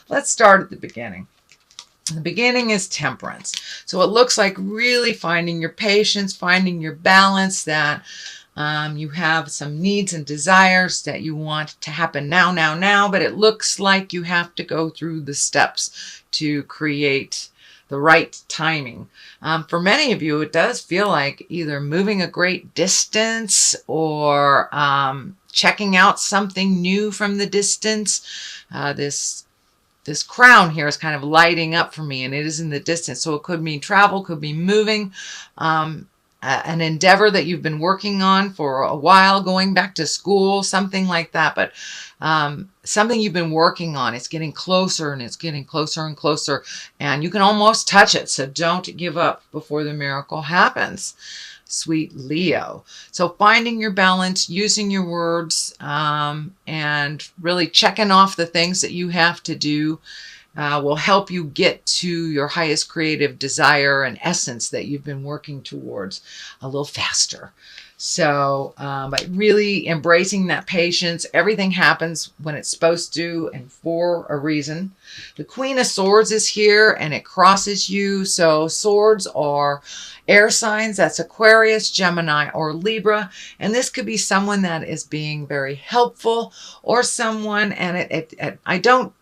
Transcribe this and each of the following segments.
let's start at the beginning. The beginning is temperance. So it looks like really finding your patience, finding your balance, that you have some needs and desires that you want to happen now, but it looks like you have to go through the steps to create the right timing. For many of you, it does feel like either moving a great distance or checking out something new from the distance. This crown here is kind of lighting up for me, and it is in the distance. So it could mean travel, could be moving, an endeavor that you've been working on for a while, going back to school, something like that. But something you've been working on, it's getting closer and it's getting closer and closer, and you can almost touch it. So don't give up before the miracle happens. Sweet Leo. So finding your balance, using your words, and really checking off the things that you have to do will help you get to your highest creative desire and essence that you've been working towards a little faster. So by really embracing that patience, everything happens when it's supposed to and for a reason. The Queen of Swords is here and it crosses you. So swords are air signs. That's Aquarius, Gemini, or Libra. And this could be someone that is being very helpful, or someone, and I don't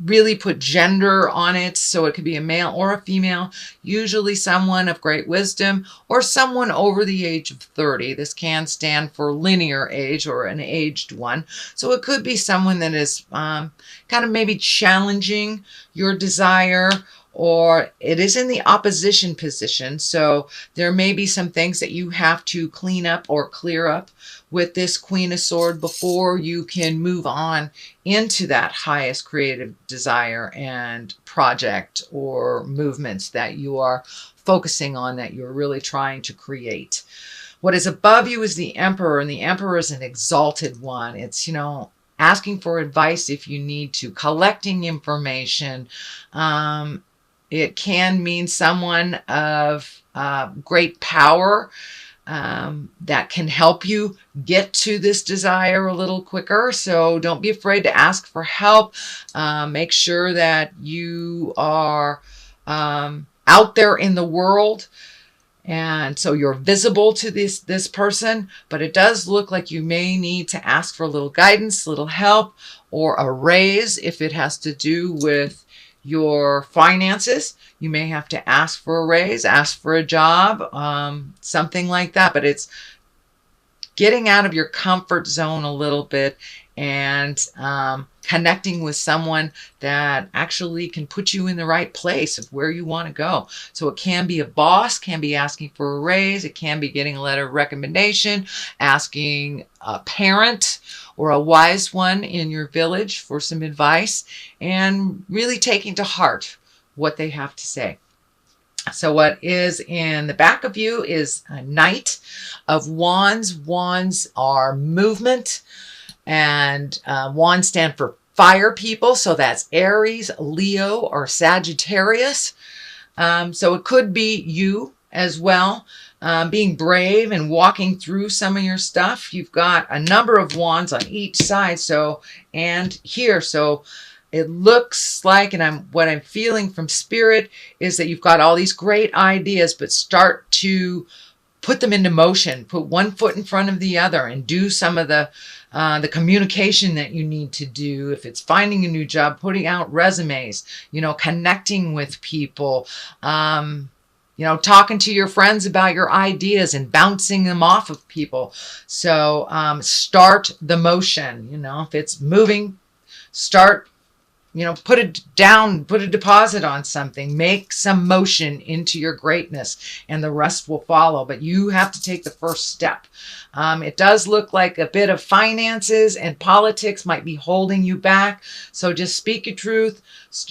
really put gender on it, so it could be a male or a female, usually someone of great wisdom or someone over the age of 30. This can stand for linear age or an aged one. So it could be someone that is kind of maybe challenging your desire, or it is in the opposition position. So there may be some things that you have to clean up or clear up with this Queen of Swords before you can move on into that highest creative desire and project or movements that you are focusing on, that you're really trying to create. What is above you is the Emperor, and the Emperor is an exalted one. It's, asking for advice if you need to, collecting information. It can mean someone of great power that can help you get to this desire a little quicker. So don't be afraid to ask for help. Make sure that you are out there in the world, and so you're visible to this person. But it does look like you may need to ask for a little guidance, a little help, or a raise if it has to do with your finances. You may have to ask for a raise, ask for a job, something like that. But it's getting out of your comfort zone a little bit and connecting with someone that actually can put you in the right place of where you want to go. So it can be a boss, can be asking for a raise, it can be getting a letter of recommendation, asking a parent or a wise one in your village for some advice, and really taking to heart what they have to say. So what is in the back of you is a Knight of Wands. Wands are movement, and wands stand for fire people. So that's Aries, Leo, or Sagittarius. So it could be you as well, being brave and walking through some of your stuff. You've got a number of wands on each side. And here, so it looks like, and what I'm feeling from Spirit is that you've got all these great ideas, but start to put them into motion. Put one foot in front of the other and do some of the communication that you need to do. If it's finding a new job, putting out resumes, connecting with people, talking to your friends about your ideas and bouncing them off of people. So start the motion. If it's moving, start, put it down, put a deposit on something, make some motion into your greatness, and the rest will follow. But you have to take the first step. It does look like a bit of finances and politics might be holding you back. So just speak your truth,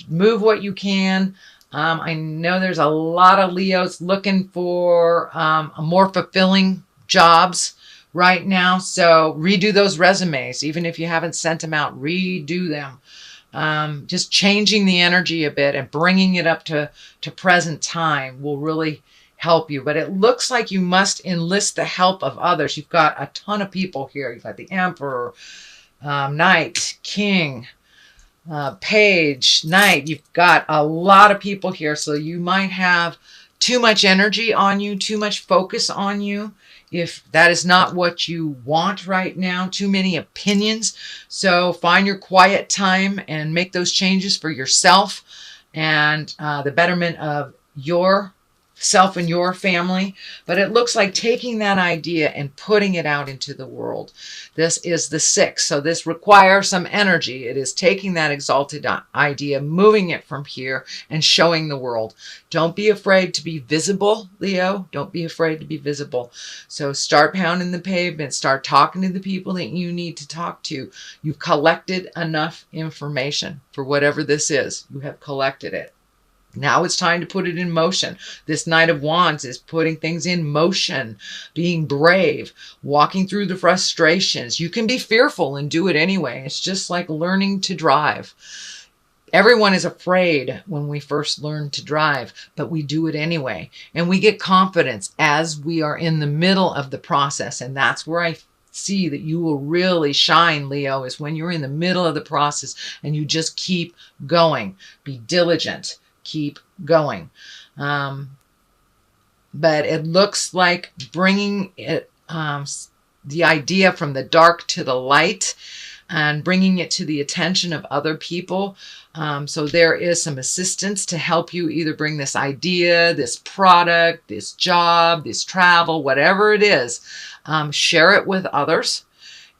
move what you can. I know there's a lot of Leos looking for a more fulfilling jobs right now. So redo those resumes. Even if you haven't sent them out, redo them. Just changing the energy a bit and bringing it up to present time will really help you. But it looks like you must enlist the help of others. You've got a ton of people here. You've got the Emperor, Knight, King, Page, Knight, you've got a lot of people here, so you might have too much energy on you, too much focus on you. If that is not what you want right now, too many opinions. So find your quiet time and make those changes for yourself and the betterment of your self and your family. But it looks like taking that idea and putting it out into the world. This is the 6, so this requires some energy. It is taking that exalted idea, moving it from here and showing the world. Don't be afraid to be visible, Leo. Don't be afraid to be visible. So start pounding the pavement, start talking to the people that you need to talk to. You've collected enough information for whatever this is. You have collected it. Now it's time to put it in motion. This Knight of Wands is putting things in motion, being brave, walking through the frustrations. You can be fearful and do it anyway. It's just like learning to drive. Everyone is afraid when we first learn to drive, but we do it anyway. And we get confidence as we are in the middle of the process. And that's where I see that you will really shine, Leo, is when you're in the middle of the process and you just keep going. Be diligent. Keep going. But it looks like bringing it, the idea from the dark to the light and bringing it to the attention of other people. So there is some assistance to help you either bring this idea, this product, this job, this travel, whatever it is. Share it with others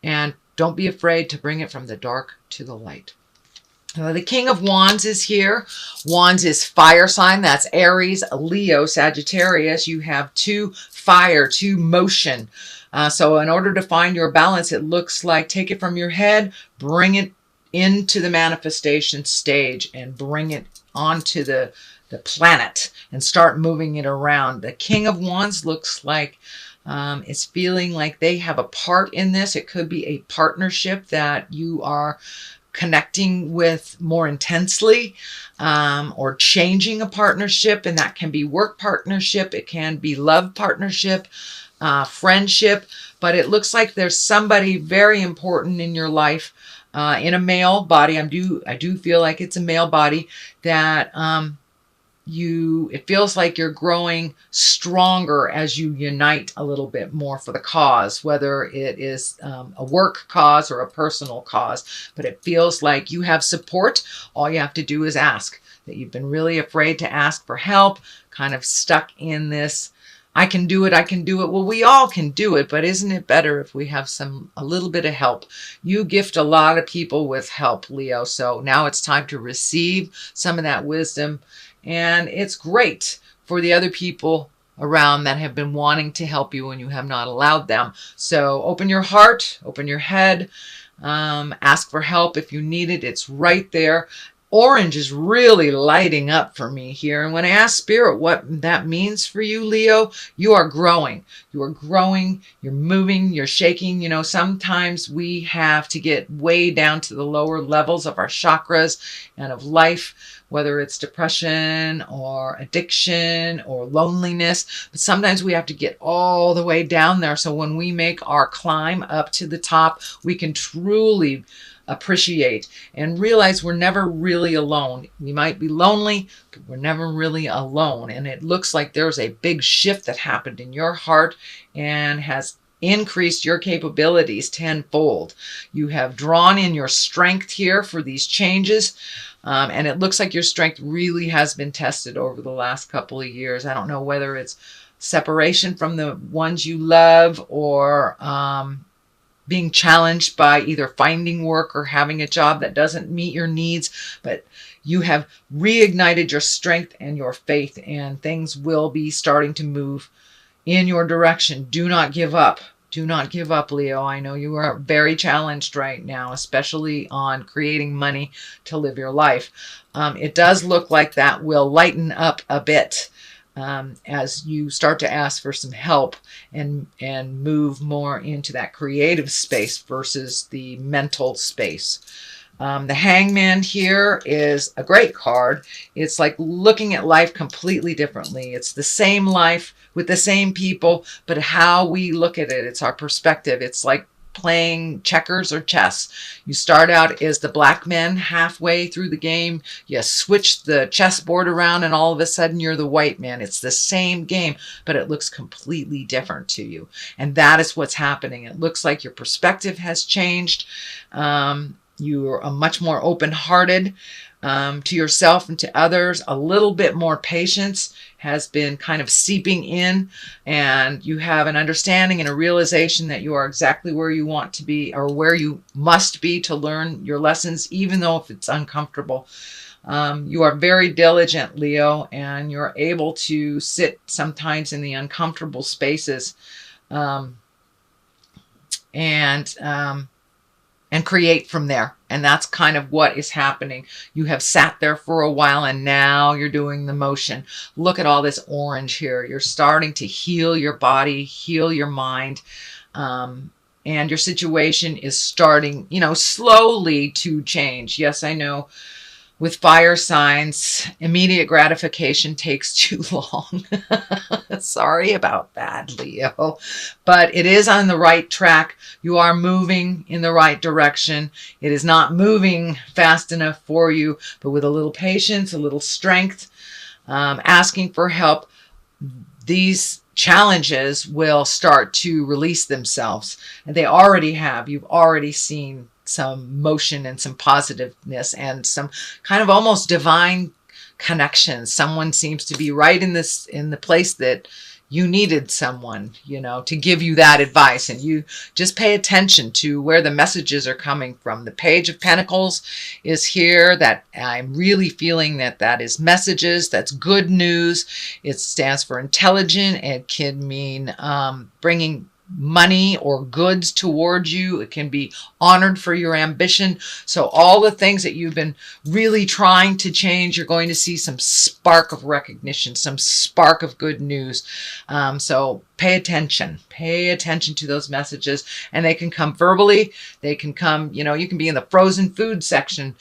and don't be afraid to bring it from the dark to the light. The King of Wands is here. Wands is fire sign. That's Aries, Leo, Sagittarius. You have 2 fire, 2 motion. So in order to find your balance, it looks like take it from your head, bring it into the manifestation stage and bring it onto the planet and start moving it around. The King of Wands looks like it's feeling like they have a part in this. It could be a partnership that you are connecting with more intensely, or changing a partnership, and that can be work partnership, it can be love partnership, friendship, but it looks like there's somebody very important in your life, in a male body. I do feel like it's a male body that it feels like you're growing stronger as you unite a little bit more for the cause, whether it is a work cause or a personal cause. But it feels like you have support. All you have to do is ask. That you've been really afraid to ask for help, kind of stuck in this, I can do it, I can do it. Well, we all can do it, but isn't it better if we have a little bit of help? You gift a lot of people with help, Leo. So now it's time to receive some of that wisdom. And it's great for the other people around that have been wanting to help you and you have not allowed them. So open your heart, open your head, ask for help if you need it. It's right there. Orange is really lighting up for me here. And when I ask Spirit what that means for you, Leo, you are growing. You are growing, you're moving, you're shaking. You know, sometimes we have to get way down to the lower levels of our chakras and of life, whether it's depression or addiction or loneliness. But sometimes we have to get all the way down there. So when we make our climb up to the top, we can truly appreciate and realize we're never really alone. We might be lonely, but we're never really alone. And it looks like there's a big shift that happened in your heart and has increased your capabilities tenfold. You have drawn in your strength here for these changes. And it looks like your strength really has been tested over the last couple of years. I don't know whether it's separation from the ones you love or being challenged by either finding work or having a job that doesn't meet your needs, but you have reignited your strength and your faith, and things will be starting to move in your direction. Do not give up. Do not give up, Leo. I know you are very challenged right now, especially on creating money to live your life. It does look like that will lighten up a bit as you start to ask for some help and move more into that creative space versus the mental space. The Hangman here is a great card. It's like looking at life completely differently. It's the same life with the same people, but how we look at it, it's our perspective. It's like playing checkers or chess. You start out as the black man halfway through the game. You switch the chessboard around and all of a sudden you're the white man. It's the same game, but it looks completely different to you. And that is what's happening. It looks like your perspective has changed. You are much more open-hearted to yourself and to others. A little bit more patience has been kind of seeping in, and you have an understanding and a realization that you are exactly where you want to be, or where you must be to learn your lessons, even though if it's uncomfortable. You are very diligent, Leo, and you're able to sit sometimes in the uncomfortable spaces and create from there. And that's kind of what is happening. You have sat there for a while and now you're doing the motion. Look at all this orange here. You're starting to heal your body, heal your mind. And your situation is starting, slowly to change. Yes, I know. With fire signs, immediate gratification takes too long. Sorry about that, Leo. But it is on the right track. You are moving in the right direction. It is not moving fast enough for you, but with a little patience, a little strength, asking for help, these challenges will start to release themselves. And they already have. You've already seen some motion and some positiveness and some kind of almost divine connection. Someone seems to be right in the place that you needed someone, to give you that advice. And you just pay attention to where the messages are coming from. The Page of Pentacles is here. That I'm really feeling that is messages. That's good news. It stands for intelligent. It can mean bringing money or goods towards you. It can be honored for your ambition. So all the things that you've been really trying to change, you're going to see some spark of recognition, some spark of good news. So pay attention to those messages, and they can come verbally. They can come, you can be in the frozen food section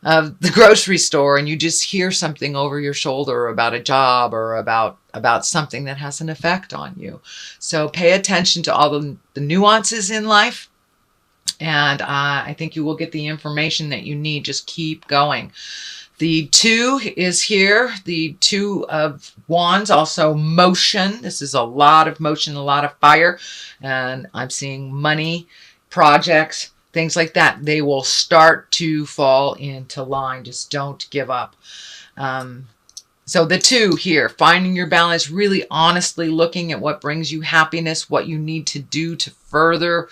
of the grocery store and you just hear something over your shoulder about a job or about something that has an effect on you. So pay attention to all the nuances in life, and I think you will get the information that you need. Just keep going. The 2 is here. The 2 of Wands, also motion. This is a lot of motion, a lot of fire, and I'm seeing money, projects, things like that. They will start to fall into line. Just don't give up. So the 2 here, finding your balance, really honestly looking at what brings you happiness, what you need to do to further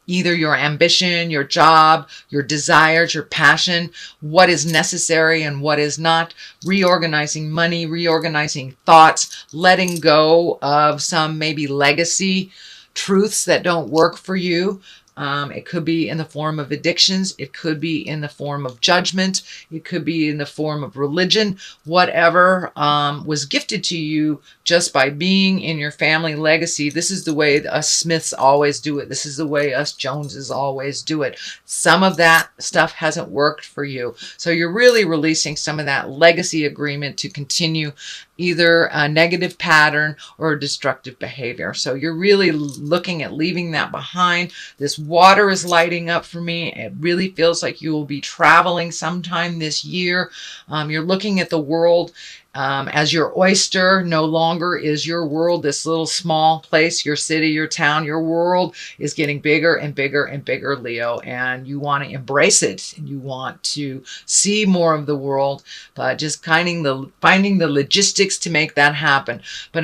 either your ambition, your job, your desires, your passion, what is necessary and what is not, reorganizing money, reorganizing thoughts, letting go of some maybe legacy truths that don't work for you. It could be in the form of addictions. It could be in the form of judgment. It could be in the form of religion. Whatever was gifted to you just by being in your family legacy. This is the way us Smiths always do it. This is the way us Joneses always do it. Some of that stuff hasn't worked for you. So you're really releasing some of that legacy agreement to continue either a negative pattern or a destructive behavior. So you're really looking at leaving that behind. This water is lighting up for me. It really feels like you will be traveling sometime this year. You're looking at the world as your oyster. No longer is your world this little small place, your city, your town. Your world is getting bigger and bigger and bigger, Leo, and you want to embrace it and you want to see more of the world, but just finding the logistics to make that happen. But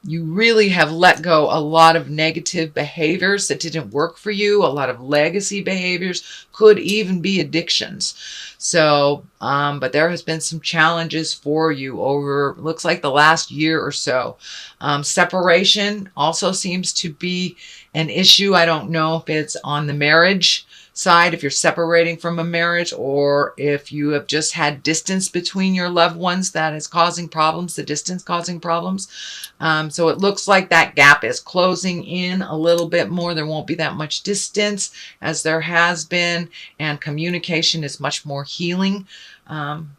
you really have let go a lot of negative behaviors that didn't work for you, a lot of legacy behaviors, could even be addictions. So, but there has been some challenges for you over, looks like the last year or so. Separation also seems to be an issue. I don't know if it's on the marriage side, if you're separating from a marriage, or if you have just had distance between your loved ones that is causing problems, the distance causing problems. So it looks like that gap is closing in a little bit more. There won't be that much distance as there has been, and communication is much more healing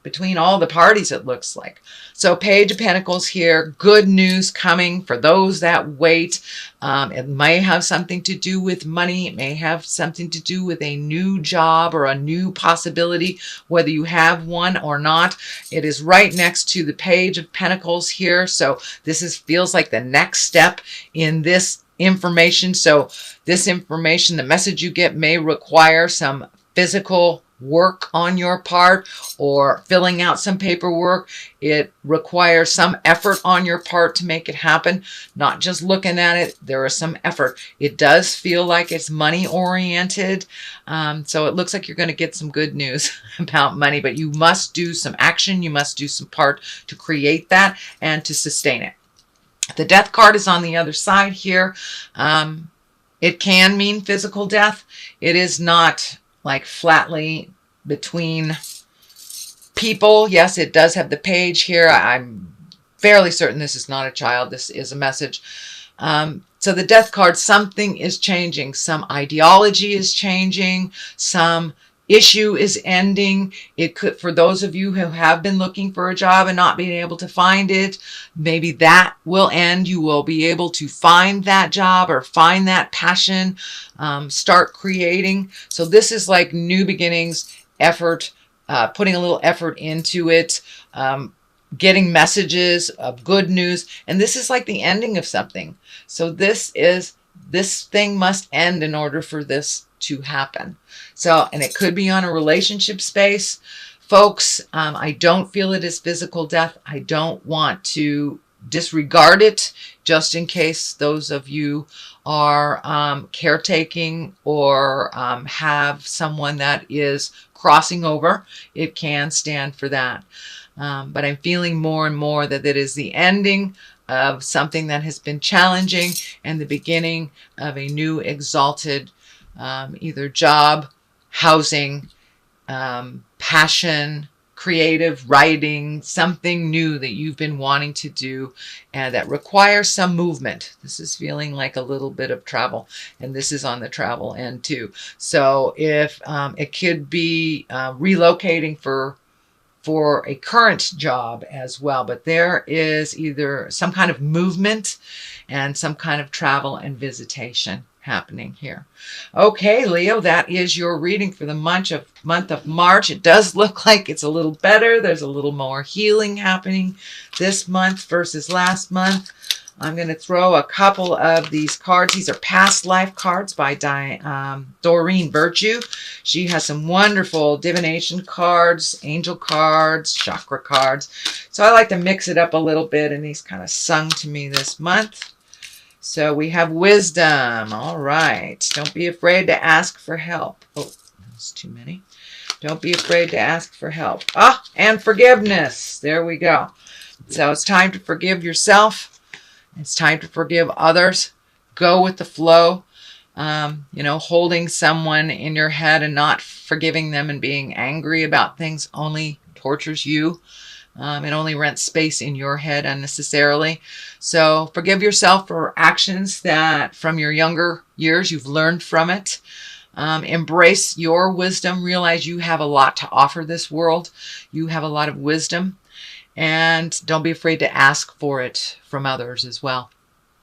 between all the parties, it looks like. So Page of Pentacles here, good news coming for those that wait. It may have something to do with money. It may have something to do with a new job or a new possibility, whether you have one or not. It is right next to the Page of Pentacles here. So this feels like the next step in this information. So this information, the message you get, may require some physical work on your part, or filling out some paperwork. It requires some effort on your part to make it happen, not just looking at it. There is some effort. It does feel like it's money oriented. So it looks like you're going to get some good news about money, but you must do some action. You must do some part to create that and to sustain it. The Death card is on the other side here. It can mean physical death. It is not like flatly between people. Yes, it does have the page here. I'm fairly certain this is not a child. This is a message. So the Death card, something is changing. Some ideology is changing. Some issue is ending. It could, for those of you who have been looking for a job and not being able to find it, maybe that will end. You will be able to find that job or find that passion, start creating. So this is like new beginnings, effort, putting a little effort into it, getting messages of good news. And this is like the ending of something. So this thing must end in order for this to happen. So, and it could be on a relationship space. Folks, I don't feel it is physical death. I don't want to disregard it, just in case those of you are caretaking or have someone that is crossing over. It can stand for that. But I'm feeling more and more that it is the ending of something that has been challenging and the beginning of a new exalted either job, housing, passion, creative writing, something new that you've been wanting to do and that requires some movement. This is feeling like a little bit of travel, and this is on the travel end too. So if it could be relocating for a current job as well, but there is either some kind of movement and some kind of travel and visitation happening here. Okay, Leo, that is your reading for the month of March. It does look like it's a little better. There's a little more healing happening this month versus last month. I'm going to throw a couple of these cards. These are past life cards by Doreen Virtue. She has some wonderful divination cards, angel cards, chakra cards. So I like to mix it up a little bit, and these kind of sung to me this month. So we have wisdom. All right. Don't be afraid to ask for help. Oh, that's too many. Don't be afraid to ask for help. Ah, and forgiveness. There we go. So it's time to forgive yourself. It's time to forgive others. Go with the flow. Holding someone in your head and not forgiving them and being angry about things only tortures you. It only rents space in your head unnecessarily. So forgive yourself for actions that from your younger years you've learned from it. Embrace your wisdom. Realize you have a lot to offer this world. You have a lot of wisdom. And don't be afraid to ask for it from others as well.